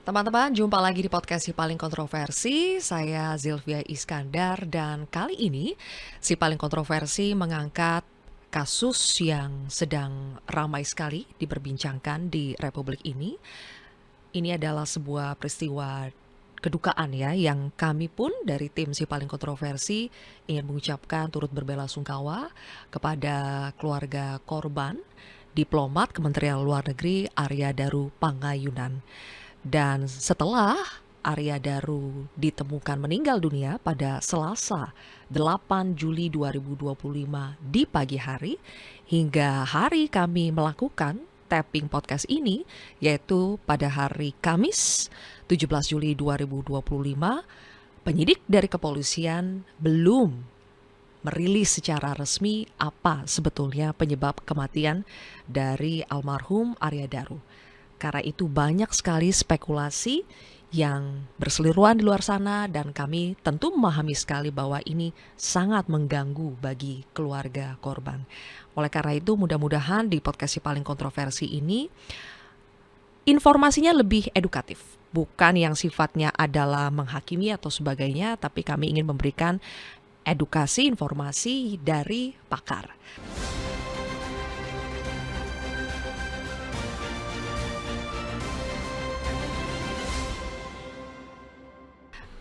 Teman-teman, jumpa lagi di podcast Si Paling Kontroversi. Saya Zilvia Iskandar dan kali ini Si Paling Kontroversi mengangkat kasus yang sedang ramai sekali diperbincangkan di Republik ini. Ini adalah sebuah peristiwa kedukaan ya, yang kami pun dari tim Si Paling Kontroversi ingin mengucapkan turut berbelasungkawa kepada keluarga korban, diplomat Kementerian Luar Negeri Arya Daru Pangayunan. Dan setelah Arya Daru ditemukan meninggal dunia pada Selasa 8 Juli 2025 di pagi hari, hingga hari kami melakukan tapping podcast ini, yaitu pada hari Kamis 17 Juli 2025, penyidik dari kepolisian belum merilis secara resmi apa sebetulnya penyebab kematian dari almarhum Arya Daru. Karena itu banyak sekali spekulasi yang berseliweran di luar sana dan kami tentu memahami sekali bahwa ini sangat mengganggu bagi keluarga korban. Oleh karena itu mudah-mudahan di podcast Si Paling Kontroversi ini informasinya lebih edukatif. Bukan yang sifatnya adalah menghakimi atau sebagainya, tapi kami ingin memberikan edukasi informasi dari pakar.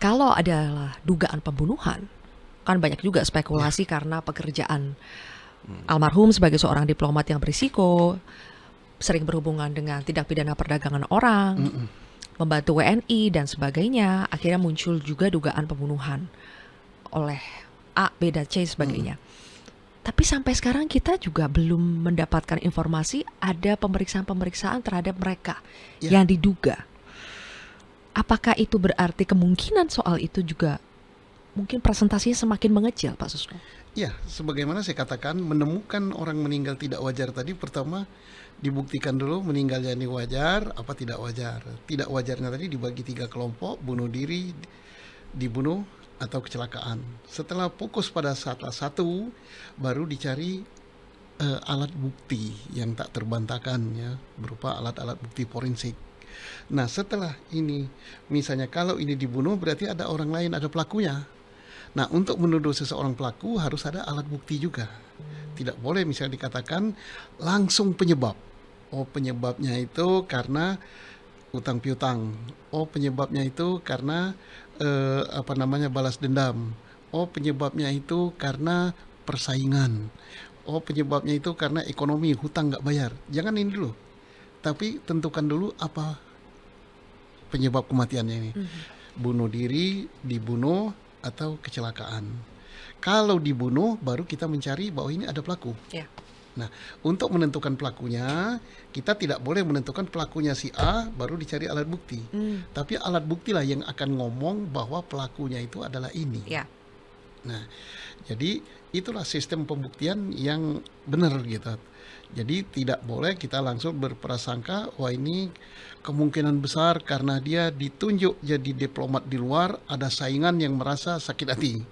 Kalau adalah dugaan pembunuhan, kan banyak juga spekulasi karena pekerjaan almarhum sebagai seorang diplomat yang berisiko, sering berhubungan dengan tindak pidana perdagangan orang, membantu WNI dan sebagainya. Akhirnya muncul juga dugaan pembunuhan oleh A, B, dan C sebagainya. Tapi sampai sekarang kita juga belum mendapatkan informasi ada pemeriksaan-pemeriksaan terhadap mereka yang diduga. Apakah itu berarti kemungkinan soal itu juga mungkin presentasinya semakin mengecil, Pak Susno? Ya, sebagaimana saya katakan, menemukan orang meninggal tidak wajar tadi, pertama dibuktikan dulu meninggalnya ini wajar, apa tidak wajar. Tidak wajarnya tadi dibagi 3 kelompok, bunuh diri, dibunuh, atau kecelakaan. Setelah fokus pada salah satu, baru dicari alat bukti yang tak terbantahkan ya, berupa alat-alat bukti forensik. Nah setelah ini, misalnya kalau ini dibunuh berarti ada orang lain, ada pelakunya. Nah untuk menuduh seseorang pelaku harus ada alat bukti juga. Tidak boleh misalnya dikatakan langsung penyebab. Oh penyebabnya itu karena utang piutang. Oh penyebabnya itu karena balas dendam. Oh penyebabnya itu karena persaingan. Oh penyebabnya itu karena ekonomi, hutang nggak bayar. Jangan ini dulu. Tapi tentukan dulu apa penyebab kematiannya ini. Bunuh diri, dibunuh, atau kecelakaan. Kalau dibunuh, baru kita mencari bahwa ini ada pelaku. Nah, untuk menentukan pelakunya, kita tidak boleh menentukan pelakunya si A, baru dicari alat bukti. Tapi alat buktilah yang akan ngomong bahwa pelakunya itu adalah ini. Nah, jadi itulah sistem pembuktian yang benar gitu. Jadi tidak boleh kita langsung berprasangka, wah ini kemungkinan besar karena dia ditunjuk jadi diplomat di luar, ada saingan yang merasa sakit hati.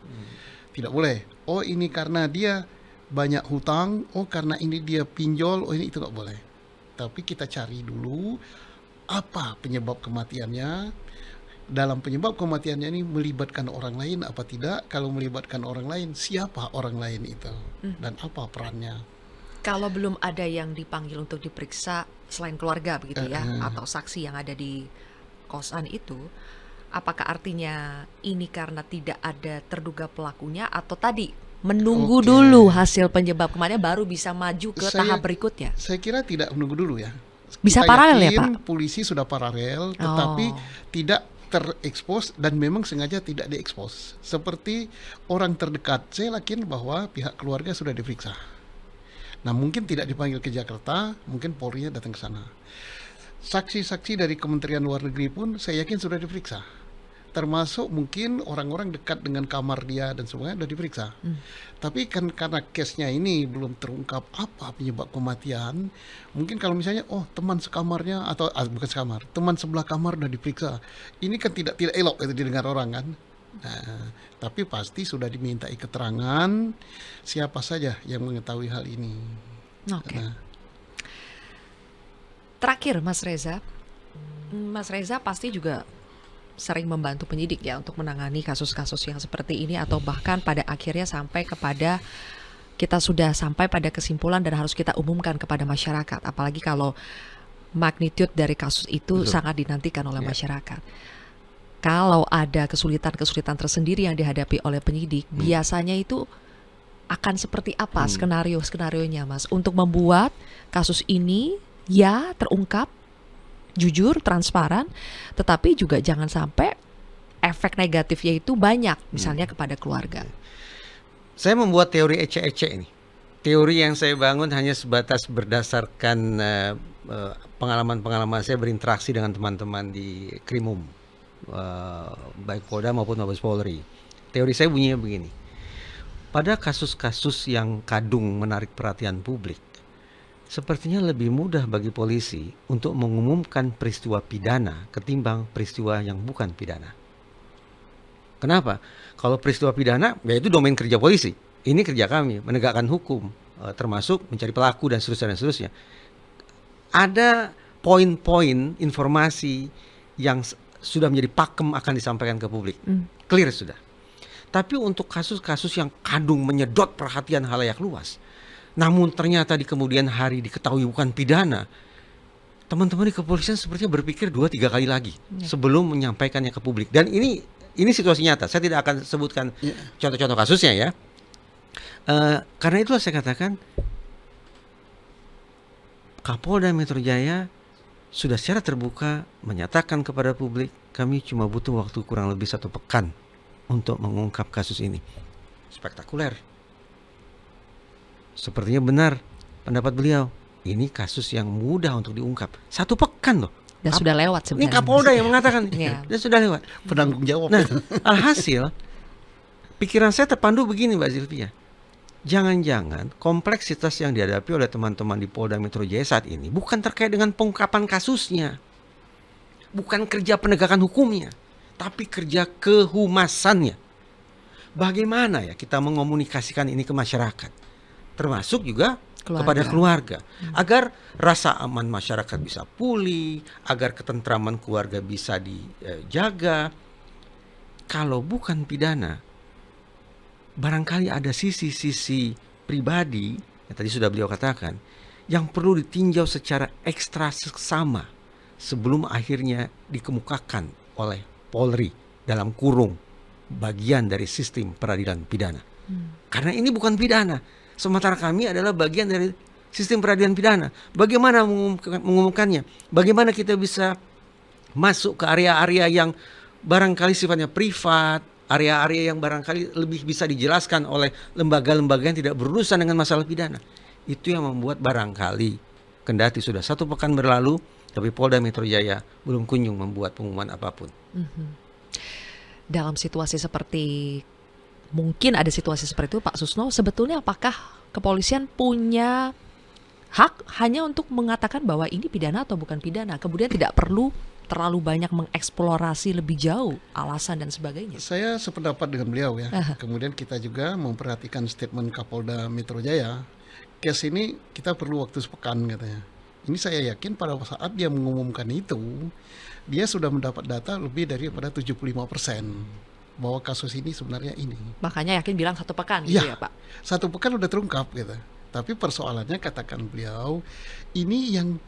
Tidak boleh. Oh ini karena dia banyak hutang, oh karena ini dia pinjol, oh ini itu nggak boleh. Tapi kita cari dulu apa penyebab kematiannya. Dalam penyebab kematiannya ini melibatkan orang lain apa tidak? Kalau melibatkan orang lain, siapa orang lain itu? Dan apa perannya? Kalau belum ada yang dipanggil untuk diperiksa selain keluarga begitu ya, atau saksi yang ada di kosan itu, apakah artinya ini karena tidak ada terduga pelakunya atau tadi menunggu dulu hasil penyebab kematian baru bisa maju ke tahap berikutnya? Saya kira tidak menunggu dulu ya. Bisa Kita paralel ya yakin Pak? Polisi sudah paralel, tetapi tidak terekspos dan memang sengaja tidak diekspos. Seperti orang terdekat, saya yakin bahwa pihak keluarga sudah diperiksa. Nah mungkin tidak dipanggil ke Jakarta, mungkin Polri datang ke sana. Saksi-saksi dari Kementerian Luar Negeri pun saya yakin sudah diperiksa. Termasuk mungkin orang-orang dekat dengan kamar dia dan semuanya sudah diperiksa. Tapi kan karena case-nya ini belum terungkap apa penyebab kematian, mungkin kalau misalnya teman sekamarnya atau bukan sekamar, teman sebelah kamar sudah diperiksa. Ini kan tidak elok itu didengar orang kan. Nah, tapi pasti sudah dimintai keterangan siapa saja yang mengetahui hal ini. Terakhir Mas Reza, Mas Reza pasti juga sering membantu penyidik ya untuk menangani kasus-kasus yang seperti ini atau bahkan pada akhirnya sampai kepada kita sudah sampai pada kesimpulan dan harus kita umumkan kepada masyarakat. Apalagi kalau magnitude dari kasus itu Betul. sangat dinantikan oleh Ya. masyarakat. Kalau ada kesulitan-kesulitan tersendiri yang dihadapi oleh penyidik, biasanya itu akan seperti apa skenario-skenarionya, Mas, untuk membuat kasus ini ya terungkap, jujur, transparan, tetapi juga jangan sampai efek negatifnya itu banyak, misalnya kepada keluarga. Saya membuat teori ecek-ecek ini. Teori yang saya bangun hanya sebatas berdasarkan pengalaman-pengalaman saya berinteraksi dengan teman-teman di Krimum, baik Polda maupun Mabes Polri. Teori saya bunyinya begini. Pada kasus-kasus yang kadung menarik perhatian publik, sepertinya lebih mudah bagi polisi untuk mengumumkan peristiwa pidana ketimbang peristiwa yang bukan pidana. Kenapa? Kalau peristiwa pidana, ya itu domain kerja polisi. Ini kerja kami, menegakkan hukum, termasuk mencari pelaku dan seterusnya dan seterusnya. Ada poin-poin informasi yang sudah menjadi pakem akan disampaikan ke publik. Clear sudah. Tapi untuk kasus-kasus yang kadung menyedot perhatian halayak luas, namun ternyata di kemudian hari diketahui bukan pidana, teman-teman di kepolisian sepertinya berpikir 2-3 kali lagi sebelum menyampaikannya ke publik. Dan ini situasi nyata. Saya tidak akan sebutkan contoh-contoh kasusnya ya. Karena itulah saya katakan Kapolda Metro Jaya sudah secara terbuka menyatakan kepada publik, kami cuma butuh waktu kurang lebih 1 pekan untuk mengungkap kasus ini. Spektakuler. Sepertinya benar pendapat beliau. Ini kasus yang mudah untuk diungkap. 1 pekan loh. Dan sudah lewat Ini sebenarnya. Kapolda yang mengatakan. Iya. Dan sudah lewat. Penanggung jawab. Nah, alhasil pikiran saya terpandu begini Mbak Zilvia. Jangan-jangan kompleksitas yang dihadapi oleh teman-teman di Polda Metro Jaya saat ini bukan terkait dengan pengungkapan kasusnya. Bukan kerja penegakan hukumnya, tapi kerja kehumasannya. Bagaimana ya kita mengomunikasikan ini ke masyarakat? Termasuk juga kepada keluarga. Agar rasa aman masyarakat bisa pulih, agar ketentraman keluarga bisa dijaga. Kalau bukan pidana, barangkali ada sisi-sisi pribadi yang tadi sudah beliau katakan yang perlu ditinjau secara ekstra seksama sebelum akhirnya dikemukakan oleh Polri dalam kurung bagian dari sistem peradilan pidana. Karena ini bukan pidana, sementara kami adalah bagian dari sistem peradilan pidana. Bagaimana mengumumkannya? Bagaimana kita bisa masuk ke area-area yang barangkali sifatnya privat, area-area yang barangkali lebih bisa dijelaskan oleh lembaga-lembaga yang tidak berurusan dengan masalah pidana. Itu yang membuat barangkali kendati sudah 1 pekan berlalu, tapi Polda Metro Jaya belum kunjung membuat pengumuman apapun. Dalam situasi seperti, mungkin ada situasi seperti itu Pak Susno, sebetulnya apakah kepolisian punya hak hanya untuk mengatakan bahwa ini pidana atau bukan pidana, kemudian tidak perlu terlalu banyak mengeksplorasi lebih jauh alasan dan sebagainya? Saya sependapat dengan beliau ya. Kemudian kita juga memperhatikan statement Kapolda Metro Jaya. Case ini kita perlu waktu sepekan katanya. Ini saya yakin pada saat dia mengumumkan itu, dia sudah mendapat data lebih daripada 75% bahwa kasus ini sebenarnya ini. Makanya yakin bilang 1 pekan gitu ya Pak? 1 pekan udah terungkap gitu. Tapi persoalannya katakan beliau, ini yang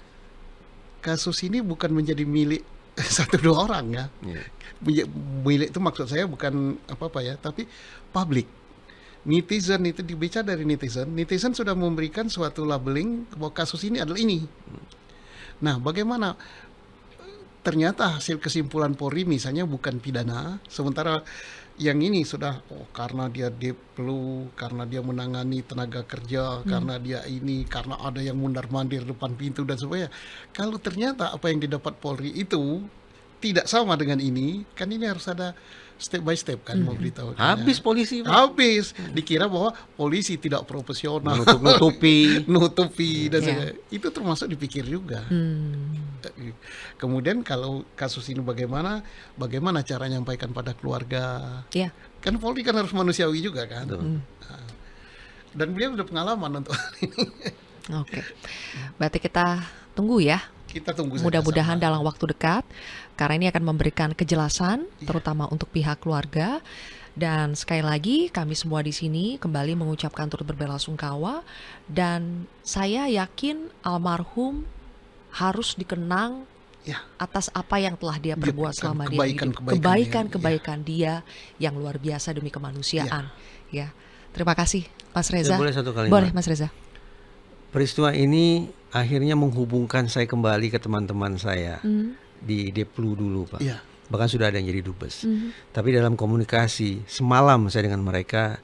kasus ini bukan menjadi milik 1-2 orang ya. Milik itu maksud saya bukan apa-apa ya, tapi publik. Netizen itu dibaca dari netizen sudah memberikan suatu labeling bahwa kasus ini adalah ini. Nah, bagaimana ternyata hasil kesimpulan Polri misalnya bukan pidana, sementara yang ini sudah karena dia deplu, karena dia menangani tenaga kerja, karena dia ini, karena ada yang mundar-mandir depan pintu dan sebagainya. Kalau ternyata apa yang didapat Polri itu tidak sama dengan ini, kan ini harus ada step by step kan memberitahu. Habis polisi, Pak. Habis dikira bahwa polisi tidak profesional, nutupi dan sebagainya. Itu termasuk dipikir juga. Kemudian kalau kasus ini bagaimana cara menyampaikan pada keluarga? Kan Polri kan harus manusiawi juga kan. Nah, dan beliau sudah pengalaman untuk hal ini. Oke, berarti kita tunggu ya Kita tunggu saja Mudah-mudahan sama. dalam waktu dekat, karena ini akan memberikan kejelasan, Iya. terutama untuk pihak keluarga. Dan sekali lagi, kami semua di sini kembali mengucapkan turut berbelasungkawa. Dan saya yakin almarhum harus dikenang Ya, atas apa yang telah dia perbuat selama dia hidup. kebaikan-kebaikan Kebaikan dia yang luar biasa demi kemanusiaan. Ya, terima kasih, Mas Reza. Boleh satu kalimat? Boleh, Mas Reza. Peristiwa ini akhirnya menghubungkan saya kembali ke teman-teman saya di Deplu dulu, Pak. Iya. Bahkan sudah ada yang jadi dubes. Tapi dalam komunikasi semalam saya dengan mereka,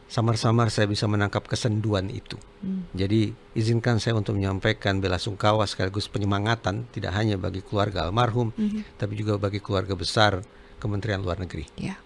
samar-samar saya bisa menangkap kesenduan itu. Jadi izinkan saya untuk menyampaikan belasungkawa sekaligus penyemangatan tidak hanya bagi keluarga almarhum, tapi juga bagi keluarga besar Kementerian Luar Negeri. Ya.